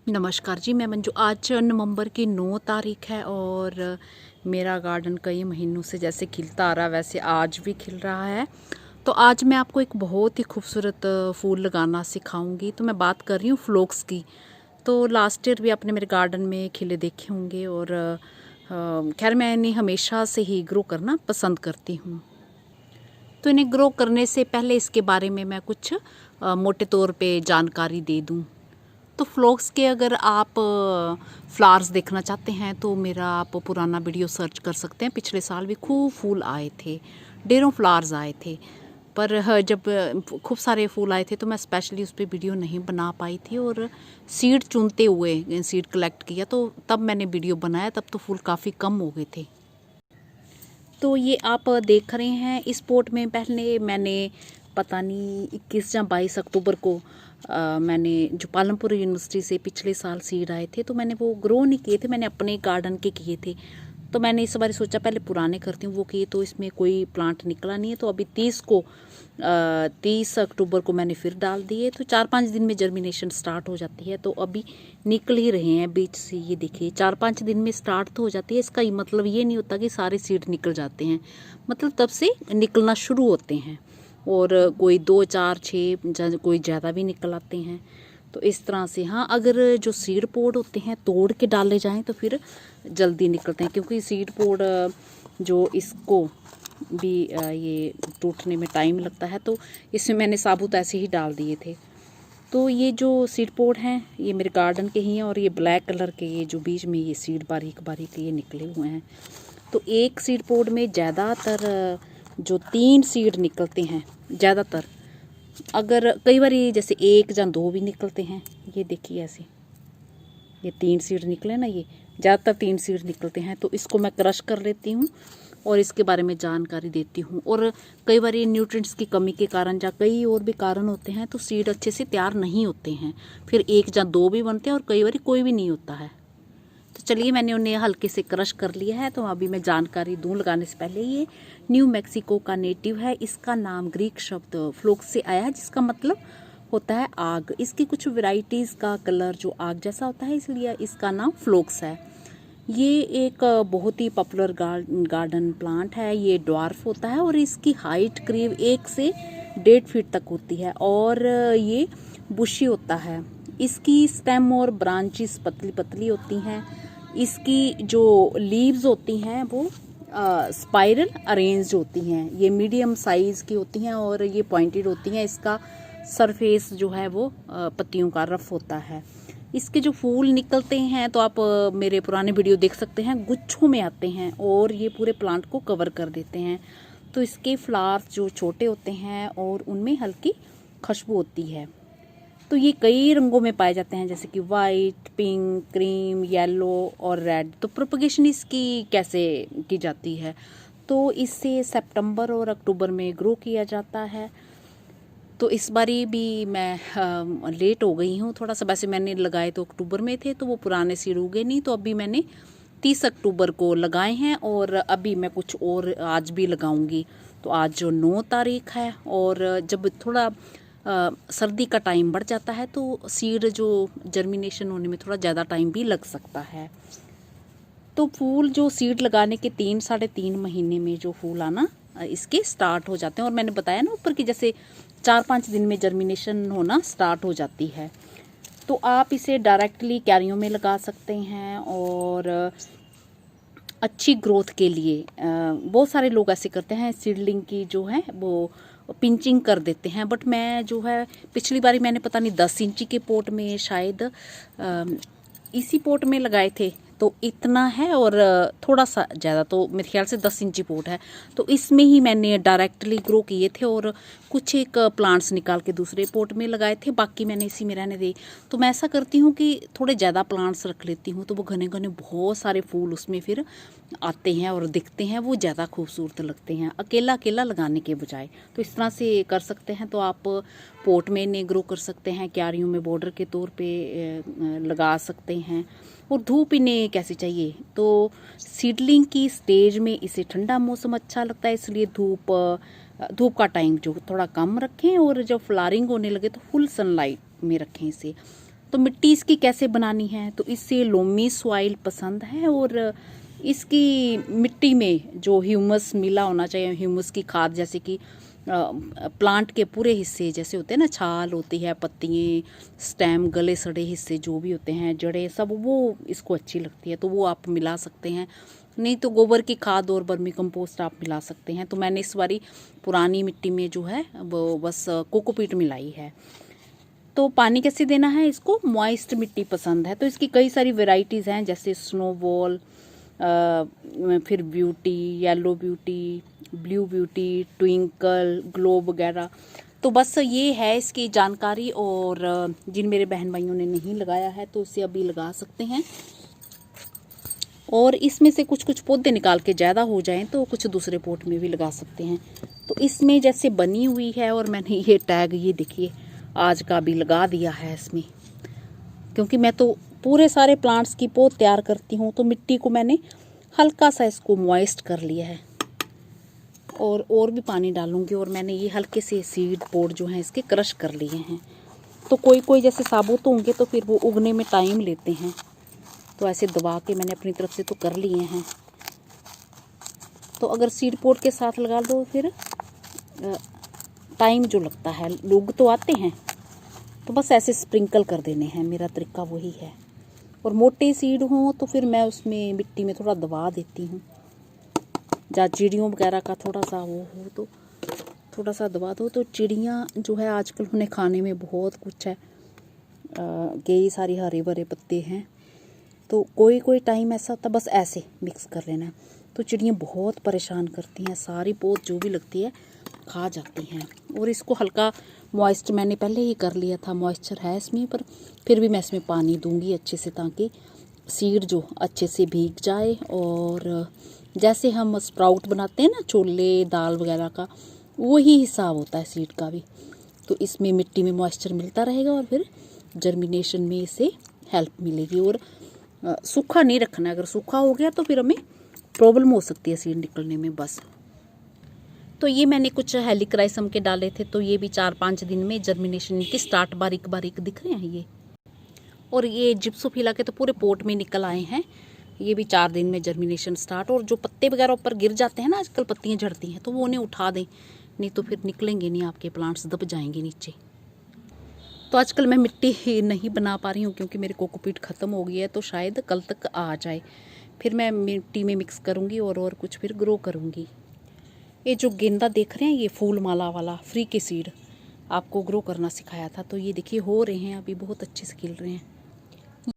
नमस्कार जी, मैं मंजू। आज नवंबर की 9 तारीख है और मेरा गार्डन कई महीनों से जैसे खिलता आ रहा वैसे आज भी खिल रहा है। तो आज मैं आपको एक बहुत ही खूबसूरत फूल लगाना सिखाऊंगी। तो मैं बात कर रही हूँ फ्लोक्स की। तो लास्ट ईयर भी आपने मेरे गार्डन में खिले देखे होंगे और खैर मैं इन्हें हमेशा से ही ग्रो करना पसंद करती हूँ। तो इन्हें ग्रो करने से पहले इसके बारे में मैं कुछ मोटे तौर पे जानकारी दे दूँ। तो फ्लोक्स के अगर आप फ्लावर्स देखना चाहते हैं तो मेरा आप पुराना वीडियो सर्च कर सकते हैं। पिछले साल भी खूब फूल आए थे, ढेरों फ्लावर्स आए थे। पर जब खूब सारे फूल आए थे तो मैं स्पेशली उस पर वीडियो नहीं बना पाई थी और सीड चुनते हुए सीड कलेक्ट किया तो तब मैंने वीडियो बनाया। तब तो फूल काफ़ी कम हो गए थे। तो ये आप देख रहे हैं इस पोट में पहले मैंने पता नहीं 21 या 22 अक्टूबर को मैंने जो पालमपुर यूनिवर्सिटी से पिछले साल सीड आए थे तो मैंने वो ग्रो नहीं किए थे, मैंने अपने गार्डन के किए थे। तो मैंने इस बार सोचा पहले पुराने करती हूँ, वो किए तो इसमें कोई प्लांट निकला नहीं है। तो अभी 30 अक्टूबर को मैंने फिर डाल दिए। तो 4-5 दिन में जर्मिनेशन स्टार्ट हो जाती है। तो अभी निकल ही रहे हैं बीच से। ये देखिए 4-5 दिन में स्टार्ट तो हो जाती है। इसका मतलब ये नहीं होता कि सारे सीड निकल जाते हैं, मतलब तब से निकलना शुरू होते हैं और कोई 2, 4, 6 कोई ज़्यादा भी निकल आते हैं। तो इस तरह से हाँ, अगर जो सीड पोड होते हैं तोड़ के डाले जाएं तो फिर जल्दी निकलते हैं, क्योंकि सीड पोड जो इसको भी ये टूटने में टाइम लगता है। तो इसमें मैंने साबुत ऐसे ही डाल दिए थे। तो ये जो सीड पोड हैं ये मेरे गार्डन के ही हैं और ये ब्लैक कलर के ये जो बीच में ये सीड बारीक बारीक ये निकले हुए हैं। तो एक सीड पोड में ज़्यादातर जो 3 सीड निकलते हैं ज़्यादातर। अगर कई बार ये जैसे 1 या 2 भी निकलते हैं। ये देखिए ऐसे ये 3 सीड निकले ना, ये ज़्यादातर 3 सीड निकलते हैं। तो इसको मैं क्रश कर लेती हूँ और इसके बारे में जानकारी देती हूँ। और कई बार ये न्यूट्रिएंट्स की कमी के कारण या कई और भी कारण होते हैं तो सीड अच्छे से तैयार नहीं होते हैं, फिर 1 या 2 भी बनते हैं और कई बार कोई भी नहीं होता है। तो चलिए मैंने उन्हें हल्के से क्रश कर लिया है। तो अभी मैं जानकारी दूँ लगाने से पहले, ये न्यू मैक्सिको का नेटिव है। इसका नाम ग्रीक शब्द फ्लोक्स से आया है जिसका मतलब होता है आग। इसकी कुछ वैरायटीज़ का कलर जो आग जैसा होता है इसलिए इसका नाम फ्लोक्स है। ये एक बहुत ही पॉपुलर गार्डन प्लांट है। ये ड्वार्फ होता है और इसकी हाइट करीब 1 से 1.5 फीट तक होती है और ये बुशी होता है। इसकी स्टेम और ब्रांचेस पतली पतली होती हैं। इसकी जो लीव्स होती हैं वो स्पाइरल अरेंज्ड होती हैं। ये मीडियम साइज़ की होती हैं और ये पॉइंटेड होती हैं। इसका सरफेस जो है वो पत्तियों का रफ होता है। इसके जो फूल निकलते हैं तो आप मेरे पुराने वीडियो देख सकते हैं, गुच्छों में आते हैं और ये पूरे प्लांट को कवर कर देते हैं। तो इसके फ्लावर्स जो छोटे होते हैं और उनमें हल्की खुशबू होती है। तो ये कई रंगों में पाए जाते हैं जैसे कि वाइट, पिंक, क्रीम, येलो और रेड। तो प्रोपगेशन इसकी कैसे की जाती है, तो इससे सितंबर और अक्टूबर में ग्रो किया जाता है। तो इस बारी भी मैं लेट हो गई हूँ थोड़ा सा। वैसे मैंने लगाए तो अक्टूबर में थे तो वो पुराने सीड उगे नहीं, तो अभी मैंने 30 अक्टूबर को लगाए हैं और अभी मैं कुछ और आज भी लगाऊंगी। तो आज जो 9 तारीख है और जब थोड़ा सर्दी का टाइम बढ़ जाता है तो सीड जो जर्मिनेशन होने में थोड़ा ज़्यादा टाइम भी लग सकता है। तो फूल जो सीड लगाने के 3-3.5 महीने में जो फूल आना इसके स्टार्ट हो जाते हैं। और मैंने बताया ना ऊपर कि जैसे 4-5 दिन में जर्मिनेशन होना स्टार्ट हो जाती है। तो आप इसे डायरेक्टली क्यारियों में लगा सकते हैं और अच्छी ग्रोथ के लिए बहुत सारे लोग ऐसे करते हैं, सीडलिंग की जो है वो पिंचिंग कर देते हैं। बट मैं जो है पिछली बारी मैंने पता नहीं 10 इंची के पोट में शायद इसी पोट में लगाए थे तो इतना है और थोड़ा सा ज़्यादा, तो मेरे ख्याल से 10 इंची पोट है। तो इसमें ही मैंने डायरेक्टली ग्रो किए थे और कुछ एक प्लांट्स निकाल के दूसरे पोट में लगाए थे, बाकी मैंने इसी में रहने दी। तो मैं ऐसा करती हूँ कि थोड़े ज़्यादा प्लांट्स रख लेती हूँ तो वो घने घने बहुत सारे फूल उसमें फिर आते हैं और दिखते हैं, वो ज़्यादा खूबसूरत लगते हैं अकेला अकेला लगाने के बजाय। तो इस तरह से कर सकते हैं। तो आप पोट में इन्हें ग्रो कर सकते हैं, क्यारियों में बॉर्डर के तौर पे लगा सकते हैं। और धूप इन्हें कैसी चाहिए, तो सीडलिंग की स्टेज में इसे ठंडा मौसम अच्छा लगता है इसलिए धूप का टाइम जो थोड़ा कम रखें और जब फ्लावरिंग होने लगे तो फुल सनलाइट में रखें इसे। तो मिट्टी इसकी कैसे बनानी है, तो इससे लोमी सॉइल पसंद है और इसकी मिट्टी में जो ह्यूमस मिला होना चाहिए, ह्यूमस की खाद, जैसे कि प्लांट के पूरे हिस्से जैसे होते हैं ना, छाल होती है, पत्तियाँ, स्टेम, गले सड़े हिस्से जो भी होते हैं, जड़ें, सब वो इसको अच्छी लगती है, तो वो आप मिला सकते हैं। नहीं तो गोबर की खाद और वर्मी कंपोस्ट आप मिला सकते हैं। तो मैंने इस बारी पुरानी मिट्टी में जो है वो बस कोकोपीट मिलाई है। तो पानी कैसे देना है इसको, मॉइस्ट मिट्टी पसंद है, तो इसकी कई सारी वेराइटीज़ हैं, जैसे स्नोबॉल, फिर beauty, yellow beauty, blue beauty, twinkle, globe वगैरह। तो बस ये है इसकी जानकारी, और जिन मेरे बहन भाइयों ने नहीं लगाया है तो उसे अभी लगा सकते हैं। और इसमें से कुछ कुछ पौधे निकाल के ज़्यादा हो जाएं तो कुछ दूसरे पोट में भी लगा सकते हैं। तो इसमें जैसे बनी हुई है, और मैंने ये टैग, ये देखिए आज का भी लगा दिया है इसमें, क्योंकि मैं तो पूरे सारे प्लांट्स की पौध तैयार करती हूँ। तो मिट्टी को मैंने हल्का सा इसको मॉइस्ट कर लिया है, और भी पानी डालूंगी। और मैंने ये हल्के से सीड पोड जो हैं इसके क्रश कर लिए हैं। तो कोई कोई जैसे साबुत होंगे तो फिर वो उगने में टाइम लेते हैं, तो ऐसे दबा के मैंने अपनी तरफ से तो कर लिए हैं। तो अगर सीड पोड के साथ लगा दो फिर टाइम जो लगता है, लोग तो आते हैं, तो बस ऐसे स्प्रिंकल कर देने हैं, मेरा तरीका वही है। और मोटे सीड हों तो फिर मैं उसमें मिट्टी में थोड़ा दबा देती हूँ, या चिड़ियों वगैरह का थोड़ा सा वो हो तो थोड़ा सा दबा दो। तो चिड़ियाँ जो है आजकल उन्हें खाने में बहुत कुछ है, कई सारी हरे भरे पत्ते हैं, तो कोई कोई टाइम ऐसा होता बस ऐसे मिक्स कर लेना। तो चिड़ियाँ बहुत परेशान करती हैं, सारी पौध जो भी लगती है खा जाती हैं। और इसको हल्का मॉइस्ट मैंने पहले ही कर लिया था, मॉइस्चर है इसमें, पर फिर भी मैं इसमें पानी दूंगी अच्छे से, ताकि सीड जो अच्छे से भीग जाए। और जैसे हम स्प्राउट बनाते हैं ना छोले दाल वगैरह का, वही हिसाब होता है सीड का भी। तो इसमें मिट्टी में मॉइस्चर मिलता रहेगा और फिर जर्मिनेशन में इसे हेल्प मिलेगी। और सूखा नहीं रखना है, अगर सूखा हो गया तो फिर हमें प्रॉब्लम हो सकती है सीड निकलने में बस। तो ये मैंने कुछ हेलिक्राइसम के डाले थे, तो ये भी 4-5 दिन में जर्मिनेशन की स्टार्ट, बारीक बारीक दिख रहे हैं ये। और ये जिप्सोफिला के तो पूरे पोट में निकल आए हैं, ये भी 4 दिन में जर्मिनेशन स्टार्ट। और जो पत्ते वगैरह ऊपर गिर जाते हैं ना, आजकल पत्तियाँ झड़ती हैं, तो वो उन्हें उठा दें, नहीं तो फिर निकलेंगे नहीं, आपके प्लांट्स दब जाएंगे नीचे। तो आजकल मैं मिट्टी नहीं बना पा रही हूँ क्योंकि मेरी कोकोपीट ख़त्म हो गई है, तो शायद कल तक आ जाए, फिर मैं मिट्टी में मिक्स करूँगी और कुछ फिर ग्रो करूँगी। ये जो गेंदा देख रहे हैं, ये फूल माला वाला फ्री के सीड आपको ग्रो करना सिखाया था, तो ये देखिए हो रहे हैं अभी, बहुत अच्छे से खिल रहे हैं।